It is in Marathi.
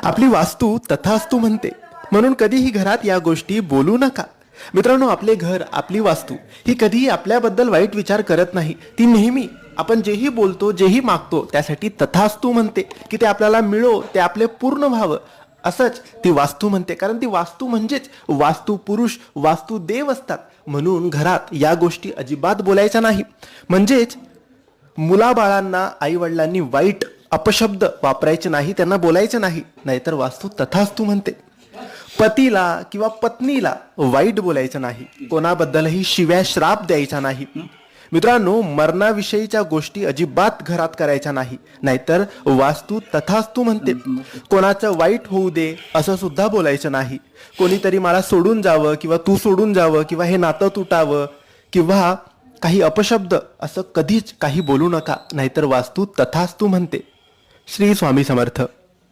आपली वास्तू तथास्तु म्हणते, म्हणून कधीही घरात या गोष्टी बोलू नका. मित्रांनो, आपले घर, आपली वास्तू ही कधीही आपल्याबद्दल वाईट विचार करत नाही. ती नेहमी आपण जेही बोलतो, जेही मागतो त्यासाठी तथास्तु म्हणते, की ते आपल्याला मिळो, ते आपले पूर्ण व्हावं, असंच ती वास्तू म्हणते. कारण ती वास्तू म्हणजेच वास्तू पुरुष, वास्तू देव असतात. म्हणून घरात या गोष्टी अजिबात बोलायच्या नाही. म्हणजेच मुलाबाळांना आईवडिलांनी वाईट अपशब्द वापरायचे नाही, त्यांना बोलायचे नाही, नाहीतर वास्तू तथास्तु म्हणते. पतीला किंवा पत्नीला वाईट बोलायचं नाही, कोणाबद्दलही शिव्या श्राप द्यायचा नाही. मित्रांनो, मरणाविषयीच्या गोष्टी अजिबात घरात करायच्या नाही, नाहीतर वास्तू तथास्तु म्हणते. कोणाचं वाईट होऊ दे असं सुद्धा बोलायचं नाही. कोणीतरी मला सोडून जावं किंवा तू सोडून जावं किंवा हे नातं तुटावं किंवा काही अपशब्द असं कधीच काही बोलू नका, नाहीतर वास्तू तथास्तु म्हणते. श्री स्वामी समर्थ.